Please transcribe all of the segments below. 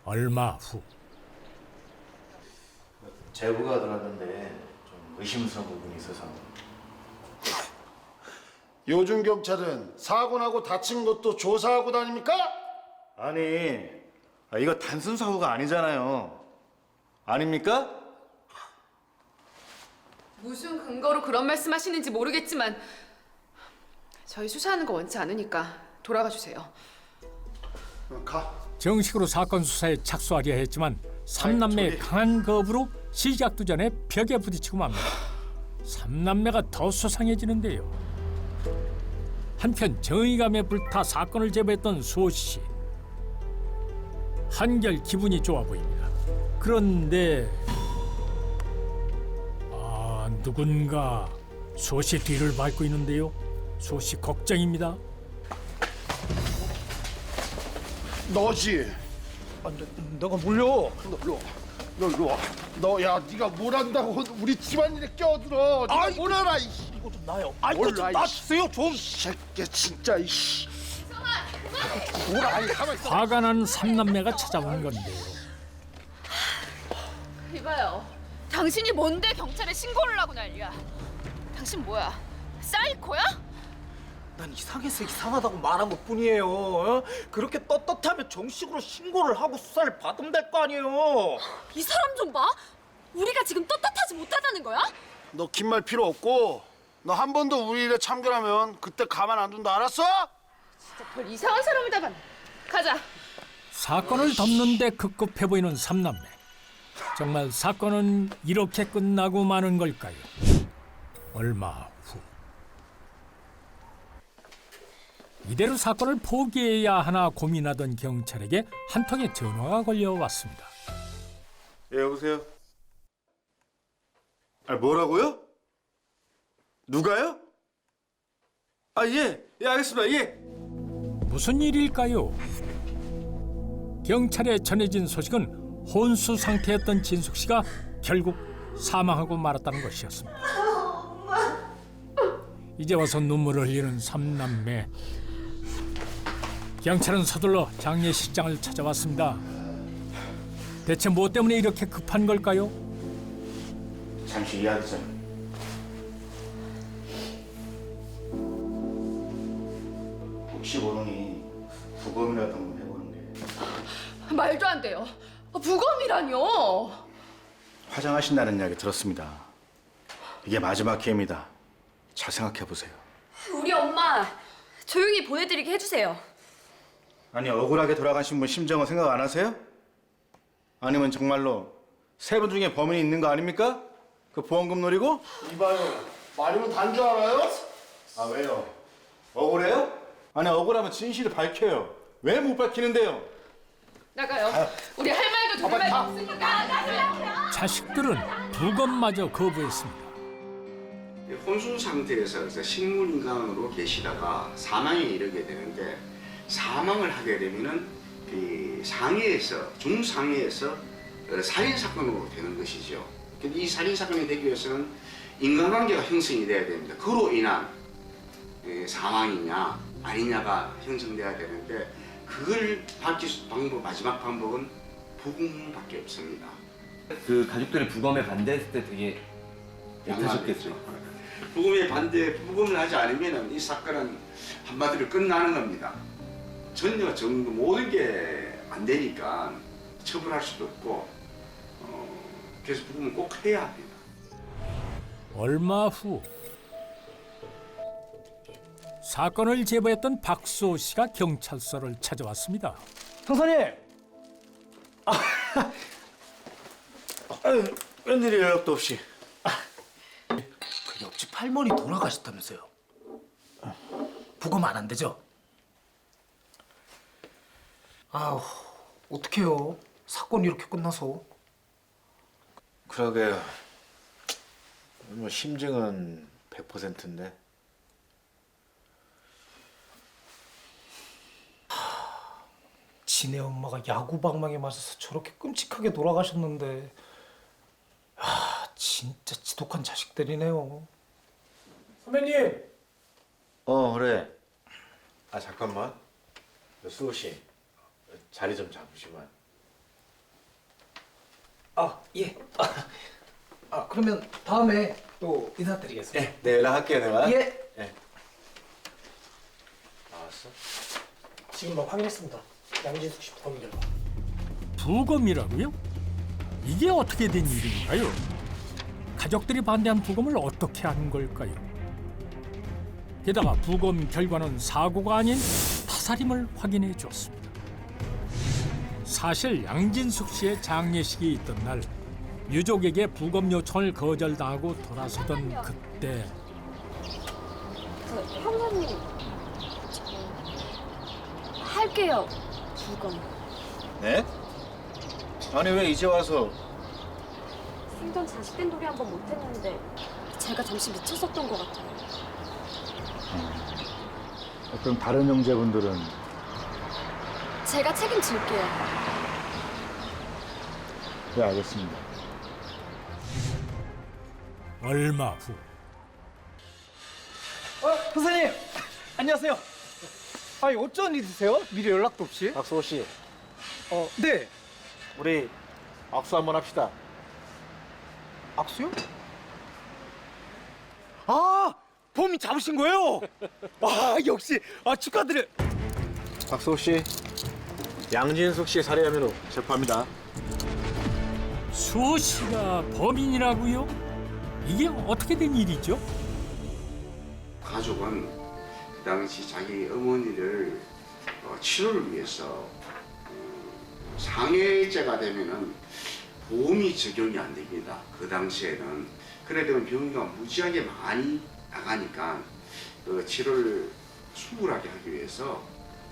얼마 후 제보가 들어왔는데 좀 의심스러운 부분이 있어서. 요즘 경찰은 사고 나고 다친 것도 조사하고 다닙니까? 아니, 이거 단순 사고가 아니잖아요. 아닙니까? 무슨 근거로 그런 말씀하시는지 모르겠지만 저희 수사하는 거 원치 않으니까 돌아가 주세요. 가. 정식으로 사건 수사에 착수하려 했지만 삼남매의 강한 거부로 시작도 전에 벽에 부딪히고 맙니다. 삼남매가 더 수상해지는데요. 한편 정의감에 불타 사건을 제보했던 수호 씨. 한결 기분이 좋아 보입니다. 그런데 누군가 수호 씨 뒤를 밟고 있는데요. 수호 씨 걱정입니다. 너지. 너가 몰려. 너 일로 와. 너야 네가 뭘 한다고 우리 집안일에 껴들어. 네가 뭘 알아? 이씨. 이거 좀 나요. 아 이거 몰라, 좀 이씨. 놔주세요 좀. 이 새끼 진짜 이씨. 뭐라 아니 가만 있어. 화가 난 삼남매가 찾아온 건데요. 이봐요. 당신이 뭔데 경찰에 신고를 하고 난리야. 당신 뭐야? 사이코야? 난 이상해서 이상하다고 말한 것뿐이에요. 어? 그렇게 떳떳하면 정식으로 신고를 하고 수사를 받으면 될 거 아니에요. 이 사람 좀 봐. 우리가 지금 떳떳하지 못하다는 거야? 너 긴 말 필요 없고 너 한 번 더 우리 일에 참견하면 그때 가만 안 둔다 알았어? 진짜 별 이상한 사람이다만. 가자. 사건을 덮는데 급급해 보이는 삼남매. 정말 사건은 이렇게 끝나고 마는 걸까요? 얼마 후. 이대로 사건을 포기해야 하나 고민하던 경찰에게 한 통의 전화가 걸려왔습니다. 예, 여보세요? 뭐라고요? 누가요? 예, 알겠습니다, 예. 무슨 일일까요? 경찰에 전해진 소식은 혼수 상태였던 진숙 씨가 결국 사망하고 말았다는 것이었습니다. 이제 와서 눈물을 흘리는 삼남매. 경찰은 서둘러 장례식장을 찾아왔습니다. 대체 뭐 때문에 이렇게 급한 걸까요? 잠시 이야기 좀. 혹시 모르니 부검이라도 한번 해보는 게. 말도 안 돼요. 부검이라뇨. 화장하신다는 이야기 들었습니다. 이게 마지막 기회입니다. 잘 생각해 보세요. 우리 엄마 조용히 보내드리게 해주세요. 아니, 억울하게 돌아가신 분 심정은 생각 안 하세요? 아니면 정말로 세 분 중에 범인이 있는 거 아닙니까? 그 보험금 노리고? 이봐요. 말이면 단 줄 알아요? 왜요? 억울해요? 아니, 억울하면 진실을 밝혀요. 왜 못 밝히는데요? 나가요. 우리 할 말도 들을 말도 없으니까 나가요. 자식들은 부검마저 거부했습니다. 혼수 상태에서 식물인간으로 계시다가 사망에 이르게 되는데 사망을 하게 되면은 그 상해에서 중상해에서 살인 사건으로 되는 것이죠. 근데 이 살인 사건이 되기 위해서는 인간관계가 형성이 돼야 됩니다. 그로 인한 사망이냐 아니냐가 형성돼야 되는데 그걸 밝힐 방법 마지막 방법은 부검밖에 없습니다. 그 가족들이 부검에 반대했을 때 되게 애타셨겠죠. 부검을 하지 않으면 이 사건은 한마디로 끝나는 겁니다. 전혀 정도 모든 게 안 되니까 처벌할 수도 없고 그래서 부검은 꼭 해야 합니다. 얼마 후 사건을 제보했던 박수호 씨가 경찰서를 찾아왔습니다. 형사님. 웬일이 연락도 없이. 그 옆집 할머니 돌아가셨다면서요. 부검 안 한대죠? 아우 어떡해요. 사건이 이렇게 끝나서. 그러게요. 뭐 심증은 100%인데. 지네 엄마가 야구 방망이 맞아서 저렇게 끔찍하게 돌아가셨는데 진짜 지독한 자식들이네요. 선배님. 그래. 잠깐만. 수호 씨, 자리 좀 잡으시면. 아, 예. 그러면 다음에 또 인사드리겠습니다. 네, 연락할게요, 내가. 예. 나왔어? 지금 막 확인했습니다. 양진숙 씨 부검 결과. 부검이라고요? 이게 어떻게 된 일인가요? 가족들이 반대한 부검을 어떻게 하는 걸까요? 게다가 부검 결과는 사고가 아닌 타살임을 확인해 줬습니다. 사실 양진숙 씨의 장례식이 있던 날 유족에게 부검 요청을 거절당하고 돌아서던 그때 형사님, 할게요. 부검. 네? 아니 왜 이제 와서? 생전 자식된 놀이 한 번 못했는데 제가 잠시 미쳤었던 것 같아요. 그럼 다른 형제분들은? 제가 책임질게요. 네, 알겠습니다. 얼마 후 선생님, 안녕하세요. 아니 어쩐 일이세요? 미리 연락도 없이? 박수호 씨, 네. 우리 악수 한번 합시다. 악수요? 아, 범인 잡으신 거예요? 아, 역시. 축하드려요. 박수호 씨, 양진숙 씨 살해 혐의로 체포합니다. 수호 씨가 범인이라고요? 이게 어떻게 된 일이죠? 가족은 그 당시 자기 어머니를 치료를 위해서 상해죄가 되면은 보험이 적용이 안 됩니다. 그 당시에는. 그래 되면 병원비가 무지하게 많이 나가니까 그 치료를 수월하게 하기 위해서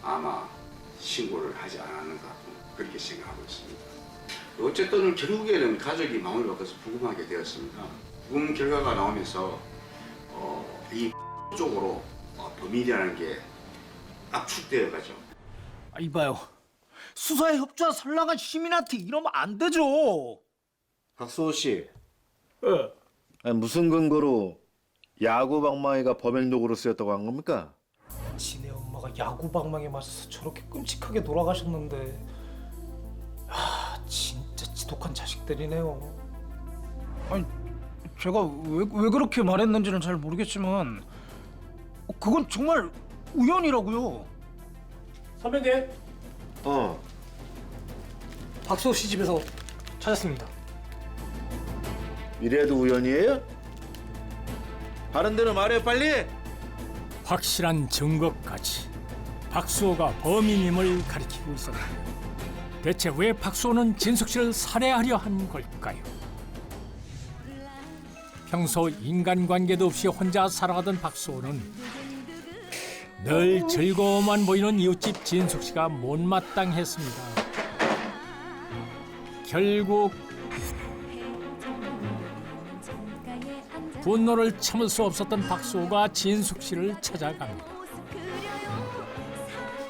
아마 신고를 하지 않았는가 그렇게 생각하고 있습니다. 어쨌든 결국에는 가족이 마음을 바꿔서 부검하게 되었습니다. 부검 결과가 나오면서 이 쪽으로 범인이라는 게 압축되어 가죠. 이봐요. 수사에 협조한 선량한 시민한테 이러면 안 되죠. 박수호 씨, 예. 아니, 무슨 근거로 야구 방망이가 범행 도구로 쓰였다고 한 겁니까? 지네 엄마가 야구 방망이에 맞아서 저렇게 끔찍하게 돌아가셨는데, 진짜 지독한 자식들이네요. 아니, 제가 왜 그렇게 말했는지는 잘 모르겠지만, 그건 정말 우연이라고요. 선배님, 박수호 씨 집에서 찾았습니다. 이래도 우연이에요? 다른 데로 말해 빨리! 확실한 증거까지 박수호가 범인임을 가리키고 있었는데 대체 왜 박수호는 진숙 씨를 살해하려 한 걸까요? 평소 인간관계도 없이 혼자 살아가던 박수호는 늘 즐거움만 보이는 이웃집 진숙 씨가 못마땅했습니다. 결국 분노를 참을 수 없었던 박수호가 진숙 씨를 찾아갑니다.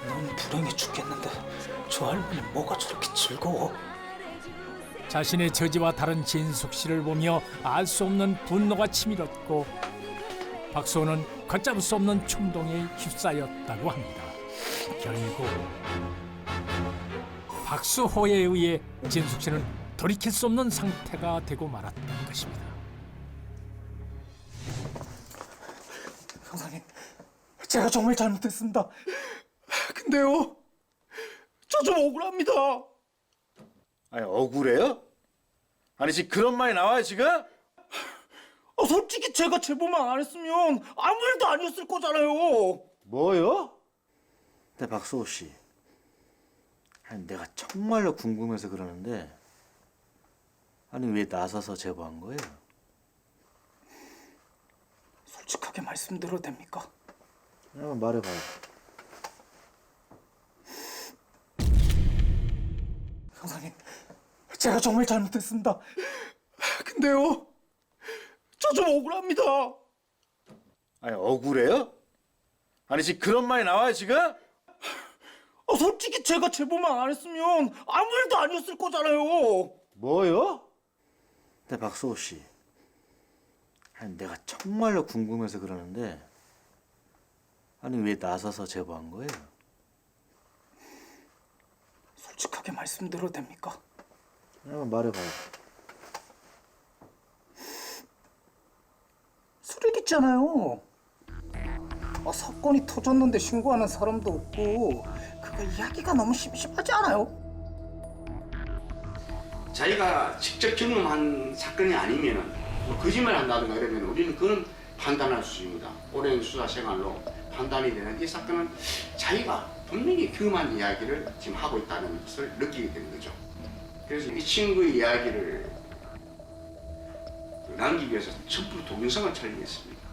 넌 불행해 죽겠는데 저 할머니 뭐가 저렇게 즐거워? 자신의 저지와 다른 진숙 씨를 보며 알 수 없는 분노가 치밀었고 박수호는 걷잡을 수 없는 충동에 휩싸였다고 합니다. 결국 박수호에 의해 진숙 씨는 돌이킬 수 없는 상태가 되고 말았던 것입니다. 형사님, 제가 정말 잘못했습니다. 근데요, 저 좀 억울합니다. 아니 억울해요? 아니 지금 그런 말이 나와요 지금? 솔직히 제가 제보만 안 했으면 아무 일도 아니었을 거잖아요. 뭐요? 근데 박수호 씨, 아니 내가 정말로 궁금해서 그러는데 아니 왜 나서서 제보한 거예요? 솔직하게 말씀드려도 됩니까? 한번 말해봐요. 형사님, 제가 정말 잘못했습니다. 근데요, 저 좀 억울합니다. 아니 억울해요? 아니 지금 그런 말이 나와요 지금? 솔직히 제가 제보만 안 했으면 아무 일도 아니었을 거잖아요. 뭐요? 근데 박수호 씨, 아니 내가 정말로 궁금해서 그러는데 아니 왜 나서서 제보한 거예요? 솔직하게 말씀드려도 됩니까? 한번 말해봐요. 있잖아요. 사건이 터졌는데 신고하는 사람도 없고 그거 이야기가 너무 심심하지 않아요? 자기가 직접 경험한 사건이 아니면은 뭐 거짓말 한다든가 이러면 우리는 그건 판단할 수 있습니다. 오랜 수사 생활로 판단이 되는 이 사건은 자기가 분명히 경험한 이야기를 지금 하고 있다는 것을 느끼게 되는 거죠. 그래서 이 친구의 이야기를 남기기 위해서 전부 동영상을 촬영했습니다.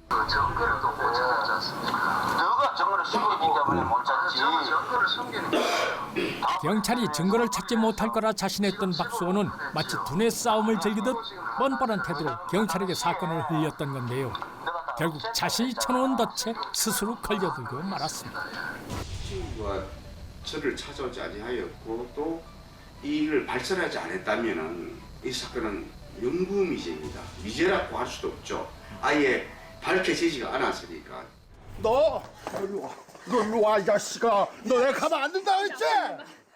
증거를 또 못 찾았지 않습니까? 누가 증거를 숨기기 때문에 못 찾지. 증거를 숨기는 게 경찰이 증거를 찾지 못할 거라 자신했던 박수호는 마치 두뇌 싸움을 즐기듯 뻔뻔한 태도로 경찰에게 사건을 흘렸던 건데요. 결국 자신이 쳐놓은 덫에 스스로 걸려들고 말았습니다. 친구가 저를 찾아오지 아니하였고 또 이 일을 발설하지 않았다면은 이 사건은 영구미제입니다. 미제라고 할 수도 없죠. 아예 밝혀지지가 않았으니까. 너 일로 와. 너 일로 와, 이 자식아. 너 내가 가만 안 둔다 했지?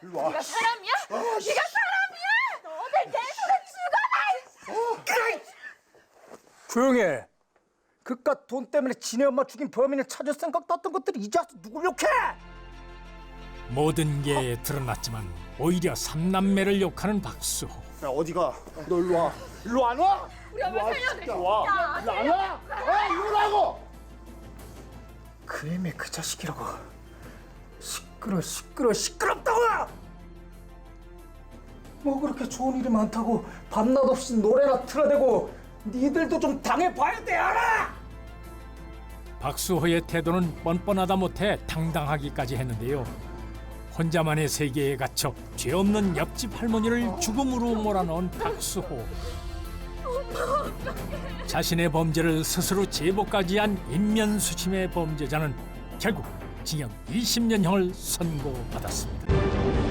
일로 와. 네가 사람이야? 네가 사람이야? 너들 내 손에 죽어라! 조용해. 그깟 돈 때문에 지네 엄마 죽인 범인을 찾을 생각 떴던 것들이 이제 와서 누굴 욕해? 모든 게 드러났지만 오히려 삼남매를 욕하는 박수호. 야, 어디가? 너 일로 와. 일로 안 와? 우리 엄마 살려줘! 와. 일로 안 와? 일로 오라고! 그 애매 그 자식이라고. 시끄럽다고! 뭐 그렇게 좋은 일이 많다고 밤낮 없이 노래나 틀어대고 니들도 좀 당해봐야 돼, 알아? 박수호의 태도는 뻔뻔하다 못해 당당하기까지 했는데요. 혼자만의 세계에 갇혀 죄 없는 옆집 할머니를 죽음으로 몰아넣은 박수호. 자신의 범죄를 스스로 제보까지 한 인면수심의 범죄자는 결국 징역 20년형을 선고받았습니다.